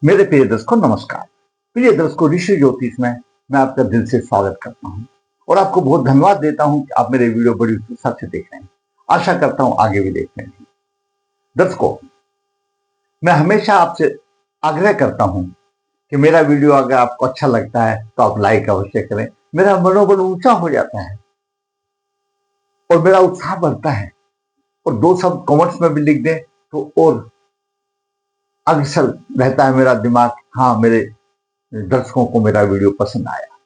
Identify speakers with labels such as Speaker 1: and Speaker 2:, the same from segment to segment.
Speaker 1: मेरे प्रिय दर्शकों नमस्कार। प्रिय दर्शकों, ऋषि ज्योतिष में मैं आपका दिल से स्वागत करता हूं और आपको बहुत धन्यवाद देता हूं कि आप मेरे वीडियो बड़ी उत्सुकता से देख रहे हैं। आशा करता हूं आगे भी देख रहे हैं। दर्शकों, मैं हमेशा आपसे आग्रह करता हूं कि मेरा वीडियो अगर आपको अच्छा लगता है तो आप लाइक अवश्य करें। मेरा मनोबल ऊंचा हो जाता है और मेरा उत्साह बढ़ता है। और दो शब्द कमेंट्स में भी लिख दें तो और अग्रसर रहता है मेरा दिमाग। हाँ, मेरे दर्शकों को मेरा वीडियो पसंद आया।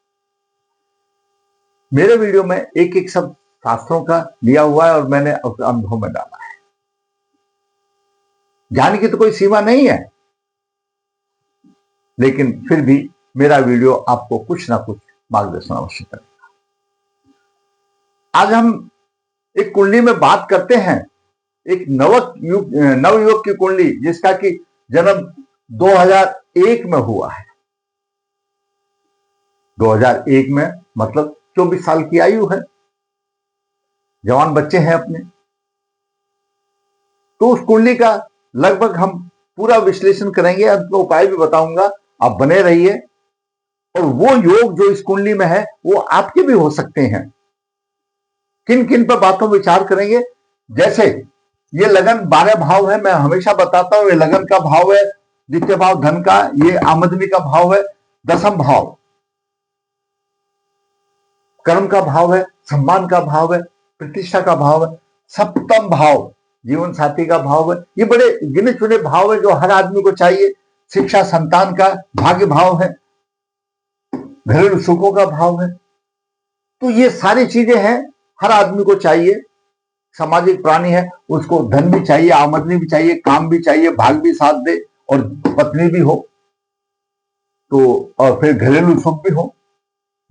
Speaker 1: मेरे वीडियो में एक एक शब्द शास्त्रों का लिया हुआ है और मैंने उस अनुभव में डाला है। ज्ञान की तो कोई सीमा नहीं है, लेकिन फिर भी मेरा वीडियो आपको कुछ ना कुछ मार्गदर्शन अवश्य करेगा। आज हम एक कुंडली में बात करते हैं, एक नवयुवक की कुंडली जिसका कि जन्म 2001 में हुआ है। 2001 में मतलब 24 साल की आयु है, जवान बच्चे हैं अपने। तो उस कुंडली का लगभग हम पूरा विश्लेषण करेंगे, अंत में उपाय भी बताऊंगा। आप बने रहिए। और वो योग जो इस कुंडली में है वो आपके भी हो सकते हैं। किन किन पर बातों विचार करेंगे, जैसे ये लगन 12 भाव है। मैं हमेशा बताता हूं, ये लगन का भाव है, द्वितीय भाव धन का, ये आमदनी का भाव है, दसम भाव कर्म का भाव है, सम्मान का भाव है, प्रतिष्ठा का भाव है, सप्तम भाव जीवन साथी का भाव है। ये बड़े गिने चुने भाव है जो हर आदमी को चाहिए। शिक्षा संतान का भाग्य भाव है, घरेलू सुखों का भाव है। तो ये सारी चीजें हैं, हर आदमी को चाहिए। सामाजिक प्राणी है, उसको धन भी चाहिए, आमदनी भी चाहिए, काम भी चाहिए, भाग भी साथ दे और पत्नी भी हो तो, और फिर घरेलू सुख भी हो।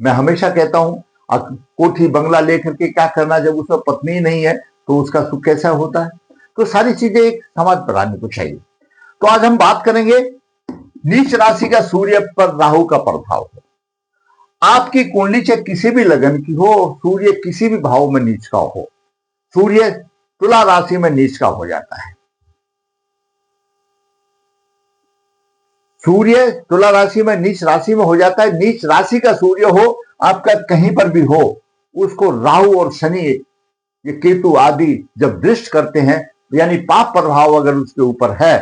Speaker 1: मैं हमेशा कहता हूं, कोठी बंगला लेकर के क्या करना जब उसमें पत्नी नहीं है, तो उसका सुख कैसा होता है। तो सारी चीजें एक समाज प्राणी को चाहिए। तो आज हम बात करेंगे नीच राशि का सूर्य पर राहु का प्रभाव है। आपकी कुंडली चाहे किसी भी लगन की हो, सूर्य किसी भी भाव में नीच का हो, सूर्य तुला राशि में नीच का हो जाता है। सूर्य तुला राशि में नीच राशि में हो जाता है। नीच राशि का सूर्य हो आपका कहीं पर भी हो, उसको राहु और शनि, ये केतु आदि जब दृष्ट करते हैं, यानी पाप प्रभाव अगर उसके ऊपर है,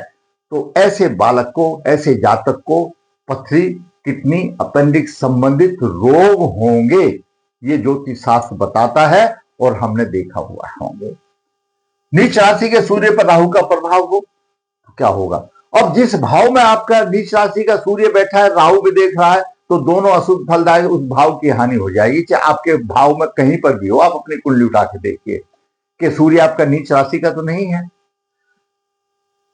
Speaker 1: तो ऐसे बालक को, ऐसे जातक को पथरी, किडनी, अपेंडिक्स संबंधित रोग होंगे। ये ज्योतिष शास्त्र बताता है और हमने देखा हुआ होंगे। नीच राशि के सूर्य पर राहु का प्रभाव हो तो क्या होगा। अब जिस भाव में आपका नीच राशि का सूर्य बैठा है, राहु भी देख रहा है, तो दोनों अशुभ फलदायक, उस भाव की हानि हो जाएगी। चाहे आपके भाव में कहीं पर भी हो, आप अपनी कुंडली उठा के देखिए कि सूर्य आपका नीच राशि का तो नहीं है।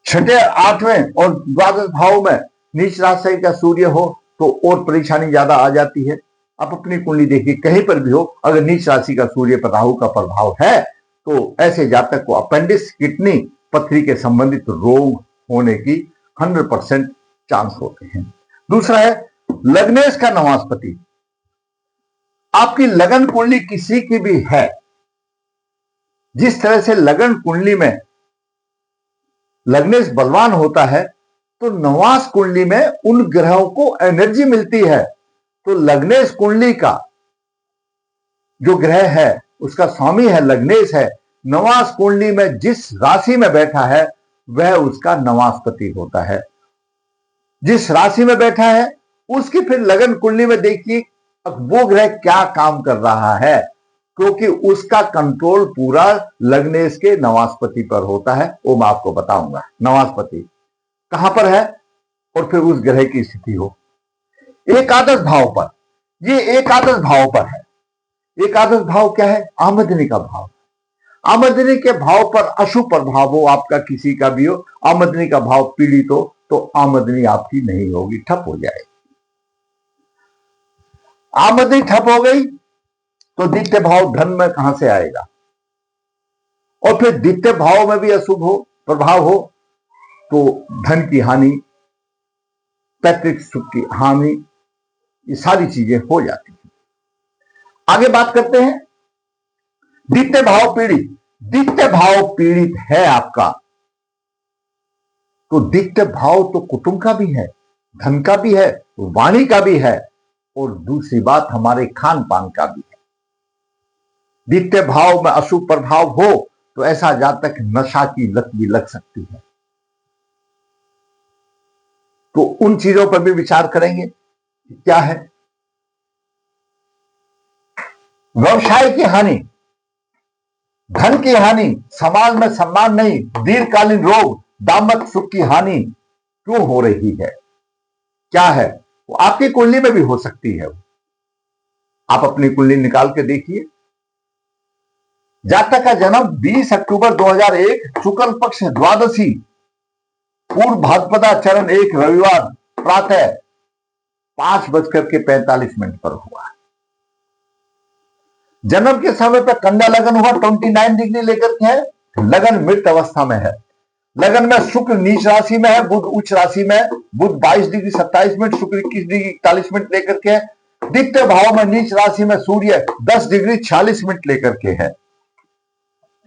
Speaker 1: छठे, आठवें और द्वादश भाव में नीच राशि का सूर्य हो तो और परेशानी ज्यादा आ जाती है। आप अपनी कुंडली देखिए, कहीं पर भी हो, अगर नीच राशि का सूर्य पर राहु का प्रभाव है तो ऐसे जातक को अपेंडिक्स, किडनी, पथरी के संबंधित रोग होने की 100% चांस होते हैं। दूसरा है लग्नेश का नवास्पति। आपकी लगन कुंडली किसी की भी है, जिस तरह से लगन कुंडली में लग्नेश बलवान होता है, तो नवास कुंडली में उन ग्रहों को एनर्जी मिलती है। तो लग्नेश कुंडली का जो ग्रह है उसका स्वामी है, लग्नेश है। नवास कुंडली में जिस राशि में बैठा है वह उसका नवास्पति होता है। जिस राशि में बैठा है उसकी फिर लगन कुंडली में देखिए वो ग्रह क्या काम कर रहा है, क्योंकि उसका कंट्रोल पूरा लग्नेश के नवास्पति पर होता है। वो मैं आपको बताऊंगा नवास्पति कहां पर है और फिर उस ग्रह की स्थिति हो। एकादश भाव पर, ये एकादश भाव पर है। एकादश भाव क्या है? आमदनी का भाव। आमदनी के भाव पर अशुभ प्रभाव हो आपका, किसी का भी हो, आमदनी का भाव पीड़ित हो तो आमदनी आपकी नहीं होगी, ठप हो जाएगी। आमदनी ठप हो गई तो द्वितीय भाव धन में कहां से आएगा। और फिर द्वितीय भाव में भी अशुभ हो, प्रभाव हो, तो धन की हानि, पैतृक सुख की हानि, ये सारी चीजें हो जाती हैं। आगे बात करते हैं द्वितीय भाव पीड़ित। दित्य भाव पीड़ित है आपका, तो दित्य भाव तो कुटुंब का भी है, धन का भी है, वाणी का भी है, और दूसरी बात हमारे खान पान का भी है। दित्य भाव में अशुभ प्रभाव हो तो ऐसा जातक नशा की लत भी लग सकती है। तो उन चीजों पर भी विचार करेंगे। क्या है? व्यवसाय की हानि, धन की हानि, समाज में सम्मान नहीं, दीर्घकालीन रोग, दाम्पत्य सुख की हानि क्यों हो रही है? क्या है? वो आपकी कुंडली में भी हो सकती है। आप अपनी कुंडली निकाल के देखिए। जातक का जन्म 20 अक्टूबर 2001 शुक्ल पक्ष द्वादशी पूर्व भाद्रपदा चरण 1 रविवार प्रातः 5:45 पर हुआ। जन्म के समय पर कन्या लगन हुआ, 29 डिग्री लेकर के है। लगन मृत अवस्था में है। लगन में शुक्र नीच राशि में है, बुध उच्च राशि में है। बुध 22 डिग्री 27 मिनट, शुक्र 21 डिग्री 41 मिनट लेकर के है। द्वितीय भाव में नीच राशि में सूर्य 10 डिग्री 46 मिनट लेकर के है।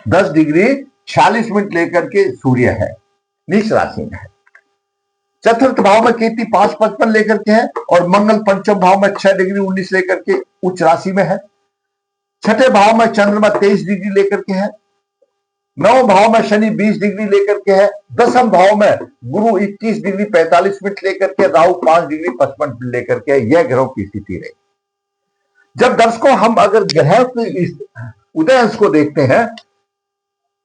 Speaker 1: 10 डिग्री 46 मिनट लेकर के सूर्य है, नीच राशि में है। चतुर्थ भाव में केतु 5:55 लेकर के है, और मंगल पंचम भाव में 6 डिग्री 19 लेकर के उच्च राशि में है। छठे भाव में चंद्रमा 23 डिग्री लेकर के है। नवम भाव में शनि 20 डिग्री लेकर के है। दसम भाव में गुरु 21 डिग्री 45 मिनट लेकर के, राहु 5 डिग्री 55 मिनट लेकर के। यह ग्रहों की स्थिति रही। जब दर्शकों हम अगर ग्रह के उदय अंश को देखते हैं,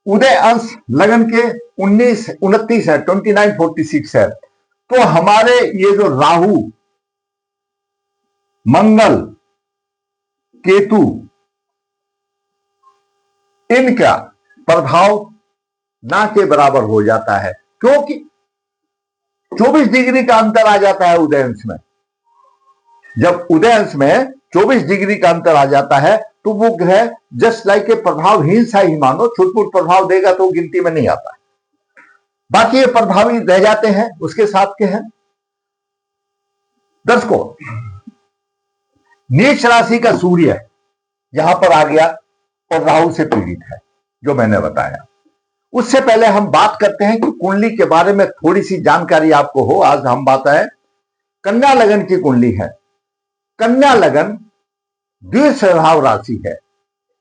Speaker 1: उदय अंश लगन के 29 है, 2946 है, तो हमारे ये जो राहु, मंगल, केतु, इनका प्रभाव ना के बराबर हो जाता है, क्योंकि 24 डिग्री का अंतर आ जाता है उदय अंश में। जब उदय अंश में 24 डिग्री का अंतर आ जाता है तो वो ग्रह जस्ट लाइक के प्रभावहीन सा ही मानो, छुटपुट प्रभाव देगा तो गिनती में नहीं आता है। बाकी ये प्रभावी रह जाते हैं, उसके साथ के हैं। दर्शकों, नीच राशि का सूर्य यहां पर आ गया और राहु से पीड़ित है, जो मैंने बताया। उससे पहले हम बात करते हैं कि कुंडली के बारे में थोड़ी सी जानकारी आपको हो। आज हम बात है कन्या लगन की कुंडली है। कन्या लगन द्विस्वभाव राशि है।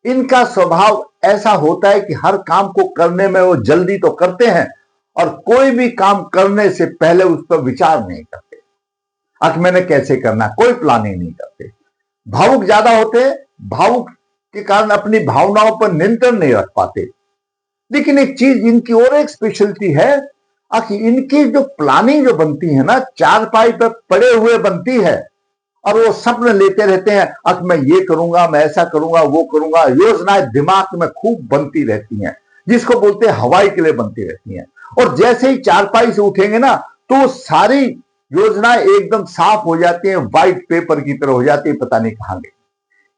Speaker 1: इनका स्वभाव ऐसा होता है कि हर काम को करने में वो जल्दी तो करते हैं, और कोई भी काम करने से पहले उस पर विचार नहीं करते। आज मैंने कैसे करना, कोई प्लानिंग नहीं करते। भावुक ज्यादा होते हैं, भावुक के कारण अपनी भावनाओं पर नियंत्रण नहीं रख पाते। लेकिन एक चीज इनकी और एक स्पेशलिटी है कि इनकी जो प्लानिंग जो बनती है ना, चारपाई पर पड़े हुए बनती है, और वो स्वप्न लेते रहते हैं, अब मैं ये करूंगा, मैं ऐसा करूंगा, वो करूंगा। योजनाएं दिमाग में खूब बनती रहती हैं, जिसको बोलते हैं हवाई के लिए बनती रहती हैं। और जैसे ही चारपाई से उठेंगे ना, तो सारी योजनाएं एकदम साफ हो जाती हैं, व्हाइट पेपर की तरह हो जाती है, पता नहीं कहां गई।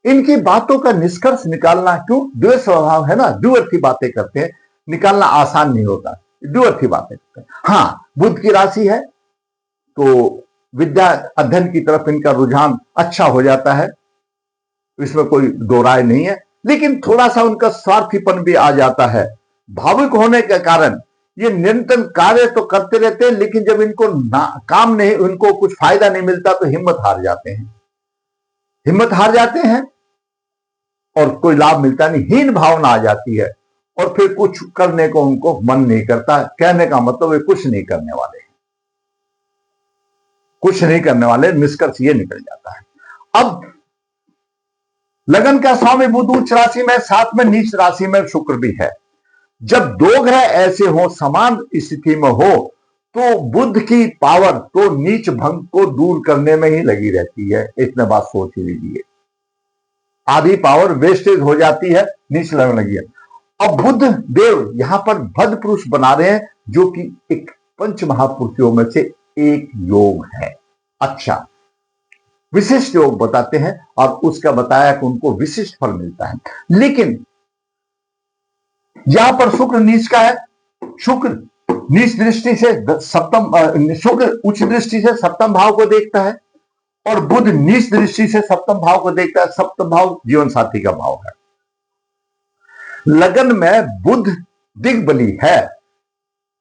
Speaker 1: इनकी बातों का निष्कर्ष निकालना, क्यों, द्वैत स्वभाव है ना, द्विअर्थी बातें करते हैं, निकालना आसान नहीं होता, द्विअर्थी बातें करते हैं। हाँ, बुध की राशि है तो विद्या अध्ययन की तरफ इनका रुझान अच्छा हो जाता है, इसमें कोई दो राय नहीं है। लेकिन थोड़ा सा उनका स्वार्थीपन भी आ जाता है। भावुक होने के कारण ये निरंतर कार्य तो करते रहते हैं, लेकिन जब इनको काम नहीं, उनको कुछ फायदा नहीं मिलता तो हिम्मत हार जाते हैं, हिम्मत हार जाते हैं और कोई लाभ मिलता नहीं, हीन भावना आ जाती है, और फिर कुछ करने को उनको मन नहीं करता। कहने का मतलब वे कुछ नहीं करने वाले, कुछ नहीं करने वाले, निष्कर्ष ये निकल जाता है। अब लगन का स्वामी बुध उच्च राशि में, साथ में नीच राशि में शुक्र भी है। जब दो ग्रह ऐसे हो, समान स्थिति में हो, तो बुध की पावर तो नीच भंग को दूर करने में ही लगी रहती है। इतने बात सोच ही लीजिए, आधी पावर वेस्टेज हो जाती है, नीच लगने लगी है। अब बुध देव यहां पर भद्र पुरुष बना रहे हैं, जो कि एक पंच महापुरुषों में से एक योग है। अच्छा, विशिष्ट योग बताते हैं, और उसका बताया कि उनको विशिष्ट फल मिलता है। लेकिन यहां पर शुक्र नीच का है। शुक्र नीच दृष्टि से सप्तम, शुक्र उच्च दृष्टि से सप्तम भाव को देखता है, और बुध नीच दृष्टि से सप्तम भाव को देखता है। सप्तम भाव जीवन साथी का भाव है। लगन में बुध दिग्बली है,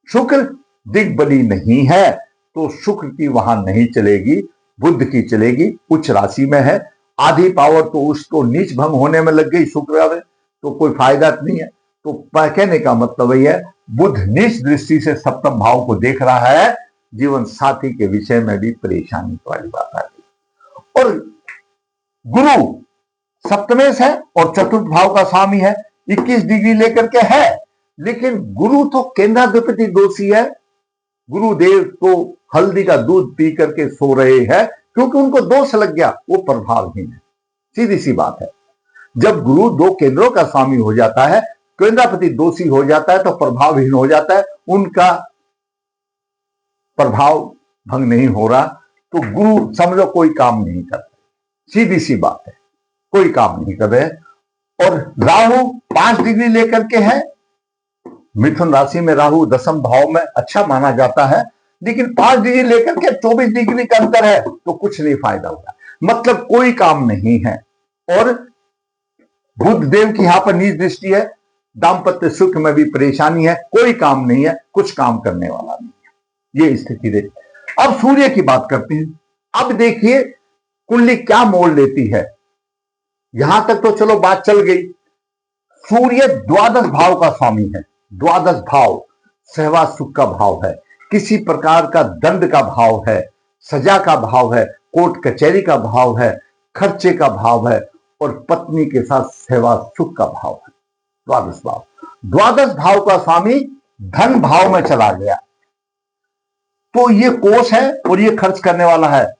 Speaker 1: शुक्र दिग्बली नहीं है, तो शुक्र की वहां नहीं चलेगी, बुध की चलेगी। उच्च राशि में है, आधी पावर तो उसको नीच भंग होने में लग गई शुक्र में, तो कोई फायदा नहीं है। तो कहने का मतलब यही है, बुध नीच दृष्टि से सप्तम भाव को देख रहा है, जीवन साथी के विषय में भी परेशानी वाली बात आ गई। और गुरु सप्तमेश है और चतुर्थ भाव का स्वामी है, 21 डिग्री लेकर के है, लेकिन गुरु तो केंद्राधिपति दोषी है। गुरुदेव तो हल्दी का दूध पी करके सो रहे हैं, क्योंकि उनको दोष लग गया, वो प्रभावहीन है। सीधी सी बात है, जब गुरु दो केंद्रों का स्वामी हो जाता है, केंद्रापति दोषी हो जाता है, तो प्रभावहीन हो जाता है, उनका प्रभाव भंग नहीं हो रहा, तो गुरु समझो कोई काम नहीं कर रहे। सीधी सी बात है, कोई काम नहीं कर रहे। और राहु 5 डिग्री लेकर के है, मिथुन राशि में राहु दसम भाव में अच्छा माना जाता है, लेकिन 5 डिग्री लेकर के 24 डिग्री का अंतर है, तो कुछ नहीं फायदा होगा, मतलब कोई काम नहीं है। और बुध देव की यहां पर नीच दृष्टि है, दाम्पत्य सुख में भी परेशानी है, कोई काम नहीं है, कुछ काम करने वाला नहीं है, ये स्थिति देखिए। अब सूर्य की बात करते हैं। अब देखिए कुंडली क्या मोड़ लेती है। यहां तक तो चलो बात चल गई। सूर्य द्वादश भाव का स्वामी है। द्वादश भाव सहवास सुख का भाव है, किसी प्रकार का दंड का भाव है, सजा का भाव है, कोर्ट कचहरी का भाव है, खर्चे का भाव है, और पत्नी के साथ सहवास सुख का भाव है। द्वादश भाव, द्वादश भाव का स्वामी धन भाव में चला गया, तो ये कोष है और ये खर्च करने वाला है,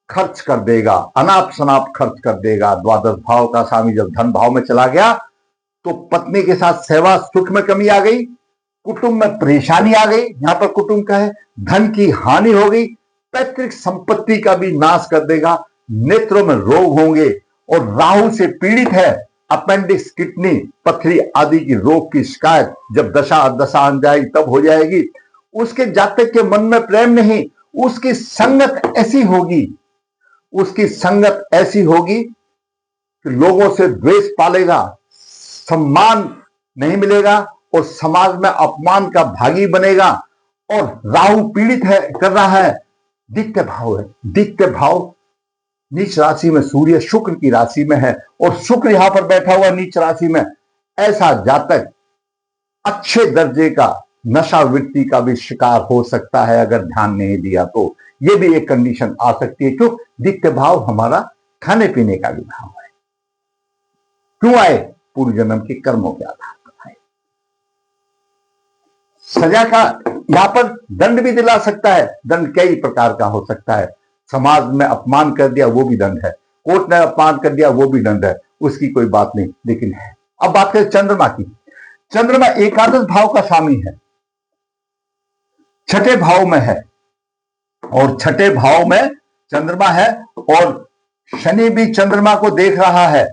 Speaker 1: खर्च कर देगा, अनाप शनाप खर्च कर देगा। द्वादश भाव का स्वामी जब धन भाव में चला गया, तो पत्नी के साथ सेवा सुख में कमी आ गई, कुटुंब में परेशानी आ गई, यहां पर कुटुंब का है, धन की हानि हो गई, पैतृक संपत्ति का भी नाश कर देगा, नेत्रों में रोग होंगे, और राहु से पीड़ित है, अपेंडिक्स, किडनी, पथरी आदि की रोग की शिकायत जब दशा आ जाएगी तब हो जाएगी। उसके जातक के मन में प्रेम नहीं, उसकी संगत ऐसी होगी, उसकी संगत ऐसी होगी कि लोगों से द्वेष पालेगा, सम्मान नहीं मिलेगा, और समाज में अपमान का भागी बनेगा। और राहु पीड़ित है, कर रहा है, दित्य भाव है, दित्य भाव नीच राशि में, सूर्य शुक्र की राशि में है, और शुक्र यहां पर बैठा हुआ नीच राशि में। ऐसा जातक अच्छे दर्जे का नशा वृत्ति का भी शिकार हो सकता है, अगर ध्यान नहीं दिया तो। यह भी एक कंडीशन आ सकती है। क्यों? दित्य भाव हमारा खाने पीने का भी भाव है। क्यों आए? पूर्व जन्म के कर्मों के आधार पर आए। सजा का यहां पर दंड भी दिला सकता है, दंड कई प्रकार का हो सकता है। समाज में अपमान कर दिया, वो भी दंड है, कोर्ट ने अपमान कर दिया, वो भी दंड है, उसकी कोई बात नहीं, लेकिन है। अब बात करें चंद्रमा की। चंद्रमा एकादश भाव का स्वामी है, छठे भाव में है, और छठे भाव में चंद्रमा है, और शनि भी चंद्रमा को देख रहा है,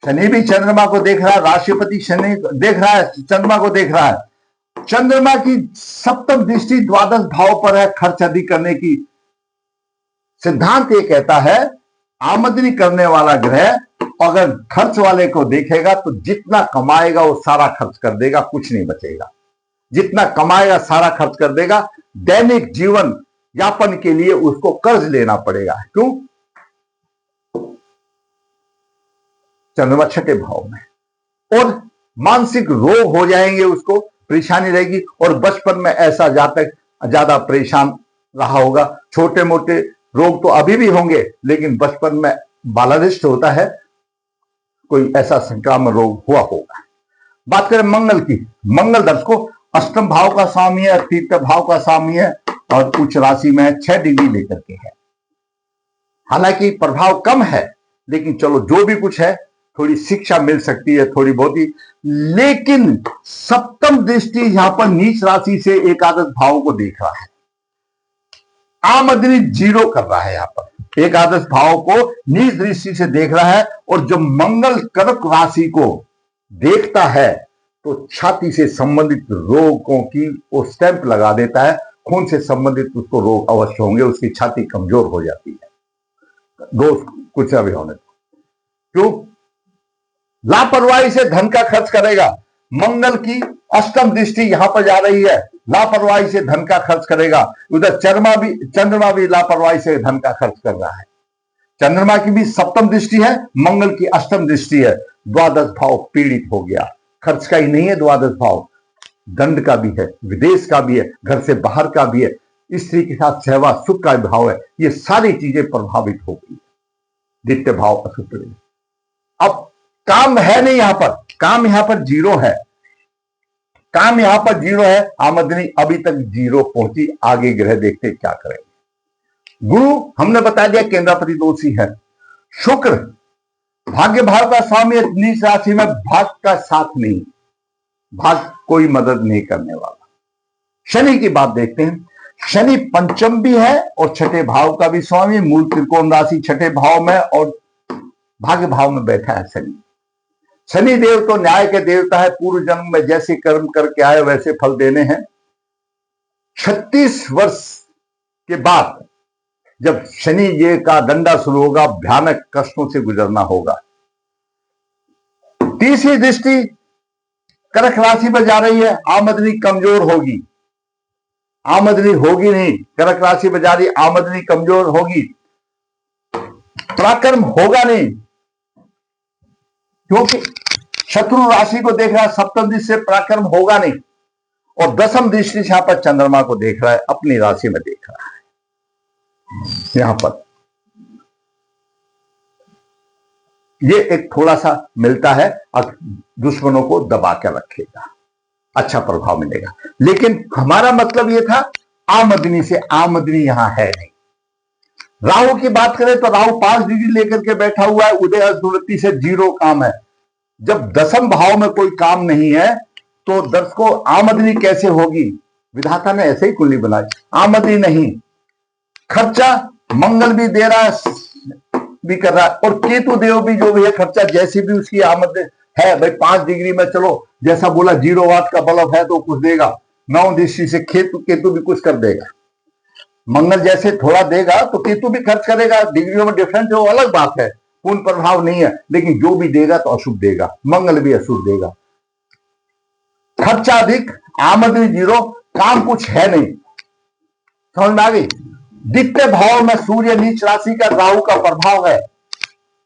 Speaker 1: शनि भी चंद्रमा को देख रहा है, राशिपति शनि देख रहा है, चंद्रमा को देख रहा है। चंद्रमा की सप्तम दृष्टि द्वादश भाव पर है, खर्च अधिक करने की। सिद्धांत ये कहता है, आमदनी करने वाला ग्रह अगर खर्च वाले को देखेगा तो जितना कमाएगा वो सारा खर्च कर देगा, कुछ नहीं बचेगा। जितना कमाएगा सारा खर्च कर देगा। दैनिक जीवन यापन के लिए उसको कर्ज लेना पड़ेगा। क्यों? चंद्रमा छठे भाव में, और मानसिक रोग हो जाएंगे, उसको परेशानी रहेगी। और बचपन में ऐसा जातक ज्यादा परेशान रहा होगा, छोटे मोटे रोग तो अभी भी होंगे, लेकिन बचपन में बालारिष्ट होता है, कोई ऐसा संक्रामक रोग हुआ होगा। बात करें मंगल की। मंगल दर्शकों अष्टम भाव का स्वामी है, तीर्थ भाव का स्वामी है, और उच्च राशि में 6 डिग्री लेकर के है। हालांकि प्रभाव कम है, लेकिन चलो जो भी कुछ है, थोड़ी शिक्षा मिल सकती है, थोड़ी बहुत ही। लेकिन सप्तम दृष्टि यहां पर नीच राशि से एकादश भाव को देख रहा है, आमदनी जीरो कर रहा है। यहां पर एकादश भाव को नीच दृष्टि से देख रहा है, और जब मंगल कर्क राशि को देखता है तो छाती से संबंधित रोगों की वो स्टैंप लगा देता है। खून से संबंधित उसको रोग अवश्य होंगे, उसकी छाती कमजोर हो जाती है, दोस्त कुछ अभी होने। क्यों? लापरवाही से धन का खर्च करेगा। मंगल की अष्टम दृष्टि यहां पर जा रही है, लापरवाही से धन का खर्च करेगा। उधर चंद्रमा भी लापरवाही से धन का खर्च कर रहा है। चंद्रमा की भी सप्तम दृष्टि है, मंगल की अष्टम दृष्टि है। द्वादश भाव पीड़ित हो गया। खर्च का ही नहीं है द्वादश भाव, दंड का भी है, विदेश का भी है, घर से बाहर का भी है, स्त्री के साथ सहवास सुख का भाव है। ये सारी चीजें प्रभावित हो गई। द्वितीय भाव अशुभ। अब काम है नहीं, यहां पर काम यहां पर जीरो है, काम यहां पर जीरो है। आमदनी अभी तक जीरो पहुंची। आगे ग्रह देखते क्या करेंगे। गुरु हमने बता दिया केंद्रापति दोषी है। शुक्र भाग्य भाव का स्वामी नीच राशि में, भाग का साथ नहीं, भाग कोई मदद नहीं करने वाला। शनि की बात देखते हैं। शनि पंचम भी है और छठे भाव का भी स्वामी, मूल त्रिकोण राशि छठे भाव में और भाग्य भाव में बैठा है शनि। शनि देव तो न्याय के देवता है। पूर्व जन्म में जैसे कर्म करके आए वैसे फल देने हैं। 36 वर्ष के बाद जब शनि जी का दंडा शुरू होगा, भयानक कष्टों से गुजरना होगा। तीसरी दृष्टि कर्क राशि पर जा रही है। आमदनी कमजोर होगी, आमदनी होगी नहीं। कर्क राशि पर जा रही, आमदनी कमजोर होगी, पराक्रम होगा नहीं, क्योंकि शत्रु राशि को देख रहा है। सप्तम दृष्टि से पराक्रम होगा नहीं। और दसम दृष्टि से यहां पर चंद्रमा को देख रहा है, अपनी राशि में देख रहा है। यहां पर ये एक थोड़ा सा मिलता है, दुश्मनों को दबा कर रखेगा, अच्छा प्रभाव मिलेगा। लेकिन हमारा मतलब ये था आमदनी से, आमदनी यहां है नहीं। राहु की बात करें तो राहु 5 डिग्री लेकर के बैठा हुआ है। उदय अष्टवृत्ति से जीरो काम है। जब दसम भाव में कोई काम नहीं है तो दर्शकों आमदनी कैसे होगी। विधाता ने ऐसे ही कुंडली बनाई, आमदनी नहीं। खर्चा मंगल भी दे रहा है, भी कर रहा है, और केतु देव भी जो भी है, खर्चा जैसी भी उसकी आमदनी है भाई। 5 डिग्री में चलो, जैसा बोला 0 वाट का बल्ब है तो कुछ देगा। 9 दृष्टि से केतु भी कुछ कर देगा। मंगल जैसे थोड़ा देगा तो केतु भी खर्च करेगा। डिग्रियों में डिफरेंस है, वो अलग बात है, पूर्ण प्रभाव नहीं है। लेकिन जो भी देगा तो अशुभ देगा, मंगल भी अशुभ देगा। खर्चा अधिक, आमदनी जीरो, काम कुछ है नहीं। समझ में आ गई। द्वितीय भाव में सूर्य नीच राशि का, राहु का प्रभाव है।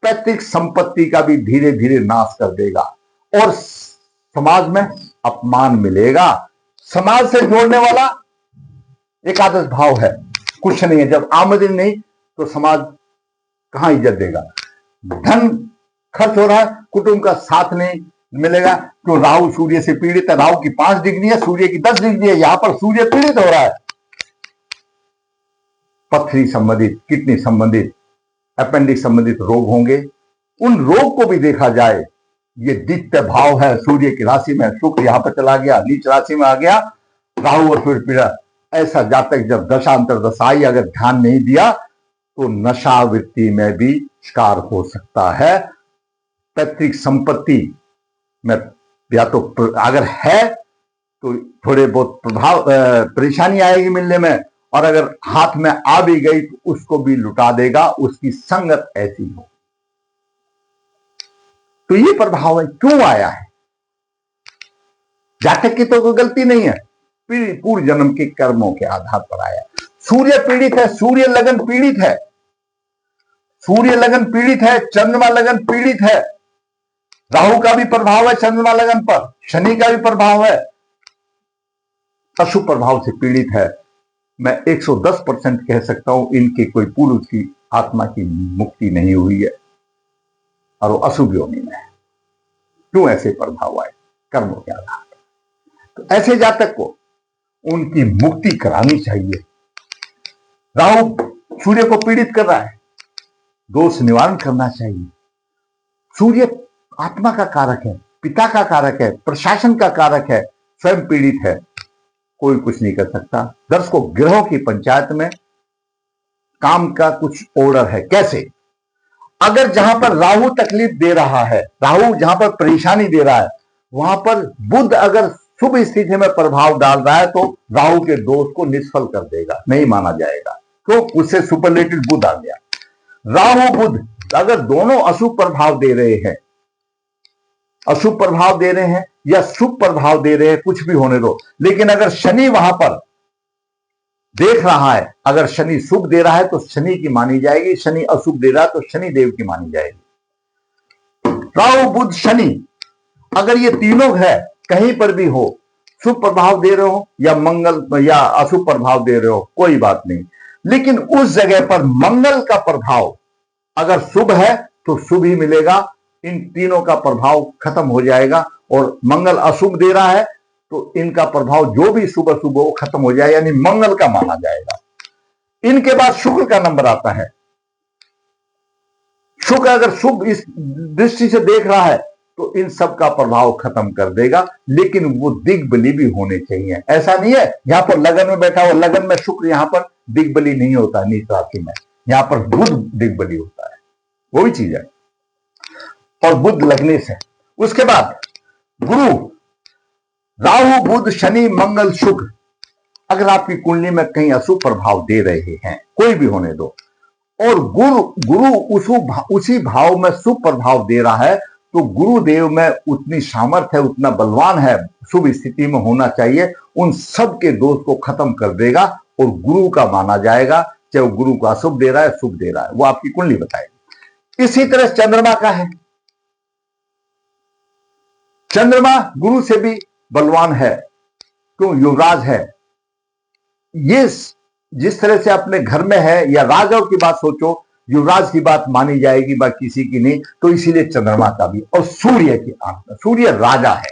Speaker 1: पैतृक संपत्ति का भी धीरे धीरे नाश कर देगा और समाज में अपमान मिलेगा। समाज से जोड़ने वाला एकादश भाव है, कुछ नहीं है। जब आमदनी नहीं तो समाज कहां इज्जत देगा। धन खर्च हो रहा है, कुटुंब का साथ नहीं मिलेगा। तो राहु सूर्य से पीड़ित है। राहु की 5 डिग्री है, सूर्य की 10 डिग्री है। यहां पर सूर्य पीड़ित हो रहा है। पथरी संबंधित, किडनी संबंधित, अपेंडिक्स संबंधित रोग होंगे। उन रोग को भी देखा जाए। ये द्वितीय भाव है, सूर्य की राशि में। शुक्र यहां पर चला गया, नीच राशि में आ गया। राहु और सूर्य पीड़ा। ऐसा जातक जब दशांतर दशाई अगर ध्यान नहीं दिया तो नशावृत्ति में भी शिकार हो सकता है। पैतृक संपत्ति में या तो अगर है तो थोड़े बहुत प्रभाव परेशानी आएगी मिलने में, और अगर हाथ में आ भी गई तो उसको भी लुटा देगा। उसकी संगत ऐसी हो तो ये प्रभाव है। क्यों आया है? जातक की तो कोई गलती नहीं है, पूर्व जन्म के कर्मों के आधार पर आया। सूर्य पीड़ित है, सूर्य लगन पीड़ित है, सूर्य लगन पीड़ित है, चंद्रमा लगन पीड़ित है। राहु का भी प्रभाव है चंद्रमा लगन पर, शनि का भी प्रभाव है, अशुभ प्रभाव से पीड़ित है। मैं 110% कह सकता हूं इनकी कोई पूर्व की आत्मा की मुक्ति नहीं हुई है और वो अशुभ योनि में है। क्यों ऐसे प्रभाव आए? कर्मों के आधार पर। तो ऐसे जातक को उनकी मुक्ति करानी चाहिए। राहु सूर्य को पीड़ित कर रहा है, दोष निवारण करना चाहिए। सूर्य आत्मा का कारक है, पिता का कारक है, प्रशासन का कारक है, स्वयं पीड़ित है, कोई कुछ नहीं कर सकता। दर्शकों, ग्रहों की पंचायत में काम का कुछ ऑर्डर है। कैसे? अगर जहां पर राहु तकलीफ दे रहा है, राहु जहां पर परेशानी दे रहा है, वहां पर बुध अगर शुभ स्थिति में प्रभाव डाल रहा है तो राहु के दोष को निष्फल कर देगा, नहीं माना जाएगा। तो उससे सुपरलेटेड बुध आ गया। राहु बुध अगर दोनों अशुभ प्रभाव दे रहे हैं अशुभ प्रभाव दे रहे हैं या शुभ प्रभाव दे रहे हैं, कुछ भी होने दो, लेकिन अगर शनि वहां पर देख रहा है, अगर शनि शुभ दे रहा है तो शनि की मानी जाएगी, शनि अशुभ दे रहा है तो शनि देव की मानी जाएगी। राहु बुध शनि, अगर ये तीनों ग्रह कहीं पर भी हो, शुभ प्रभाव दे रहे हो या मंगल या अशुभ प्रभाव दे रहे हो, कोई बात नहीं, लेकिन उस जगह पर मंगल का प्रभाव अगर शुभ है तो शुभ ही मिलेगा, इन तीनों का प्रभाव खत्म हो जाएगा। और मंगल अशुभ दे रहा है तो इनका प्रभाव जो भी शुभ अशुभ हो खत्म हो जाए, यानी मंगल का माना जाएगा। इनके बाद शुक्र का नंबर आता है। शुक्र अगर शुभ इस दृष्टि से देख रहा है तो इन सब का प्रभाव खत्म कर देगा, लेकिन वो दिग्बली भी होने चाहिए। ऐसा नहीं है यहां पर लगन में बैठा हो, लगन में शुक्र यहां पर दिग्बली नहीं होता, नीच राशि में यहां पर बुध दिग्बली होता है, वो भी चीज है। और बुध लगने से उसके बाद गुरु, राहु बुध शनि मंगल शुक्र, अगर आपकी कुंडली में कहीं अशुभ प्रभाव दे रहे हैं, कोई भी होने दो, और गुरु उसी भाव में शुभ प्रभाव दे रहा है, तो गुरुदेव में उतनी सामर्थ्य है, उतना बलवान है, शुभ स्थिति में होना चाहिए, उन सब के दोष को खत्म कर देगा और गुरु का माना जाएगा, चाहे वो गुरु को अशुभ दे रहा है शुभ दे रहा है, वो आपकी कुंडली बताएगी। इसी तरह चंद्रमा का है, चंद्रमा गुरु से भी बलवान है, क्यों, युवराज है। ये जिस तरह से अपने घर में है, या राजाओं की बात सोचो, युवराज की बात मानी जाएगी, बाकी किसी की नहीं, तो इसीलिए चंद्रमा का भी। और सूर्य की आंख में, सूर्य राजा है,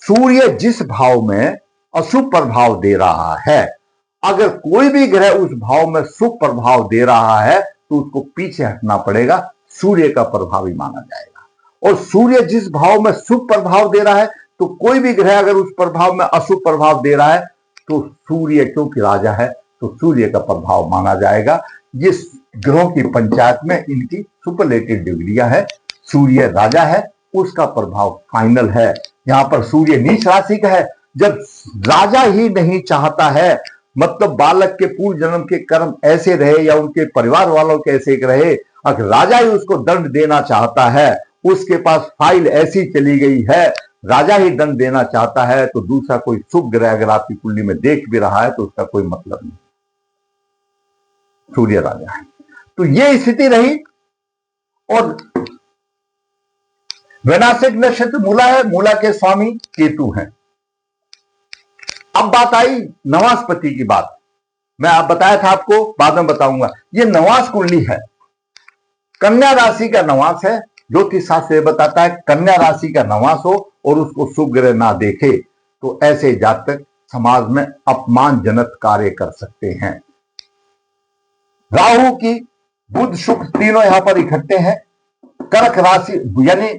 Speaker 1: सूर्य जिस भाव में अशुभ प्रभाव दे रहा है, अगर कोई भी ग्रह उस भाव में शुभ प्रभाव दे रहा है तो उसको पीछे हटना पड़ेगा, सूर्य का प्रभाव ही माना जाएगा। और सूर्य जिस भाव में शुभ प्रभाव दे रहा है, तो कोई भी ग्रह अगर उस प्रभाव में अशुभ प्रभाव दे रहा है तो सूर्य क्योंकि राजा है तो सूर्य का प्रभाव माना जाएगा। ये ग्रहों की पंचायत में इनकी सुपरलेटिव डिग्रियां है। सूर्य राजा है, उसका प्रभाव फाइनल है। यहां पर सूर्य नीच राशि का है, जब राजा ही नहीं चाहता है, मतलब बालक के पूर्व जन्म के कर्म ऐसे रहे या उनके परिवार वालों के ऐसे रहे, अगर राजा ही उसको दंड देना चाहता है, उसके पास फाइल ऐसी चली गई है, राजा ही दंड देना चाहता है, तो दूसरा कोई शुभ ग्रह अगर आपकी कुंडली में देख भी रहा है तो उसका कोई मतलब नहीं, सूर्य राजा है। तो ये स्थिति रही। और वैनाशिक नक्षत्र मूला है, मूला के स्वामी केतु हैं। अब बात आई नवास्पति की बात, मैं आप बताया था आपको, बाद में बताऊंगा। ये नवास कुंडली है, कन्या राशि का नवास है। ज्योतिष शास्त्र बताता है कन्या राशि का नवास हो और उसको शुभ ग्रह ना देखे तो ऐसे जातक समाज में अपमानजनक कार्य कर सकते हैं। राहु की बुध शुक्र तीनों यहां पर इकट्ठे हैं। कर्क राशि यानी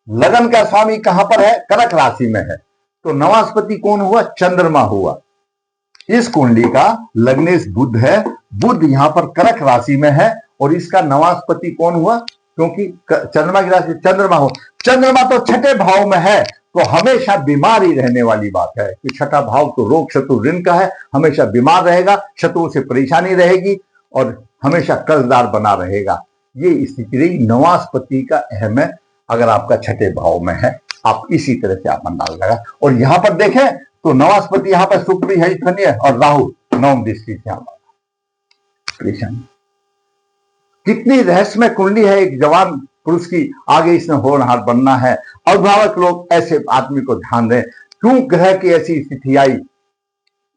Speaker 1: लगन का स्वामी कहां पर है, कर्क राशि में है, तो नवास्पति कौन हुआ, चंद्रमा हुआ। इस कुंडली का लग्नेश बुध है, बुध यहां पर कर्क राशि में है और इसका नवास्पति कौन हुआ, क्योंकि चंद्रमा की राशि चंद्रमा हो, चंद्रमा तो छठे भाव में है, तो हमेशा बीमारी रहने वाली बात है कि छठा भाव तो रोग शत्रु ऋण का है, हमेशा बीमार रहेगा, शत्रुओं से परेशानी रहेगी और हमेशा कर्जदार बना रहेगा। ये स्थिति रही। नवास्पति का अहम है, अगर आपका छठे भाव में है, आप इसी तरह से आप अंदाज लगा। और यहां पर देखें तो नवास्पति यहां पर शुक्र भी है, शनि है और राहु नवम दृष्टि से परेशानी। कितनी रहस्यमय कुंडली है एक जवान पुरुष की, आगे इसने होनहार बनना है। अभिभावक लोग ऐसे आदमी को ध्यान दें, क्यों ग्रह की ऐसी स्थिति आई,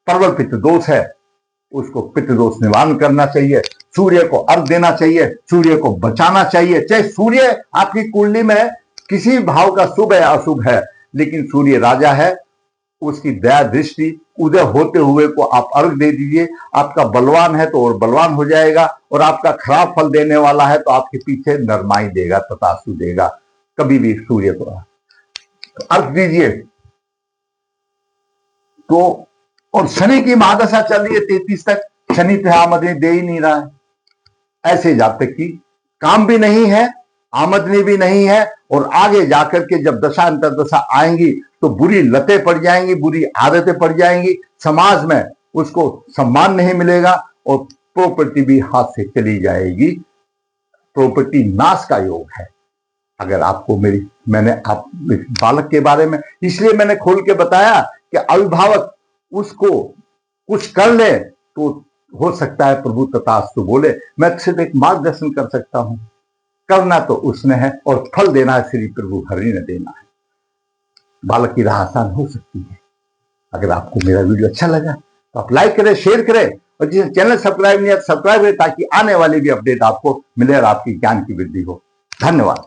Speaker 1: प्रबल पित्त दोष है, उसको पित्त दोष निवारण करना चाहिए, सूर्य को अर्घ देना चाहिए, सूर्य को बचाना चाहिए। चाहे सूर्य आपकी कुंडली में किसी भाव का शुभ है अशुभ है, लेकिन सूर्य राजा है, उसकी दया दृष्टि उदय होते हुए को आप अर्घ दे दीजिए। आपका बलवान है तो और बलवान हो जाएगा, और आपका खराब फल देने वाला है तो आपके पीछे नरमाई देगा, ततासु देगा। कभी भी सूर्य को अर्घ दीजिए। तो और शनि की महादशा चल रही है 33 तक, शनि पे आमदनी दे ही नहीं रहा है। ऐसे जातक की काम भी नहीं है, आमदनी भी नहीं है, और आगे जाकर के जब दशा अंतर्दशा आएंगी तो बुरी लतें पड़ जाएंगी, बुरी आदतें पड़ जाएंगी, समाज में उसको सम्मान नहीं मिलेगा और प्रॉपर्टी भी हाथ से चली जाएगी। प्रॉपर्टी नाश का योग है। अगर आपको मैंने आप बालक के बारे में इसलिए मैंने खोल के बताया कि अभिभावक उसको कुछ कर ले तो हो सकता है प्रभु तथास्तु बोले, मैं सिर्फ एक मार्गदर्शन कर सकता हूं, करना तो उसने है और फल देना श्री प्रभु हरि ने देना है। बालक की राह आसान हो सकती है। अगर आपको मेरा वीडियो अच्छा लगा तो आप लाइक करें, शेयर करें, और जिसे चैनल सब्सक्राइब नहीं है सब्सक्राइब करें ताकि आने वाली भी अपडेट आपको मिले और आपकी ज्ञान की वृद्धि हो। धन्यवाद।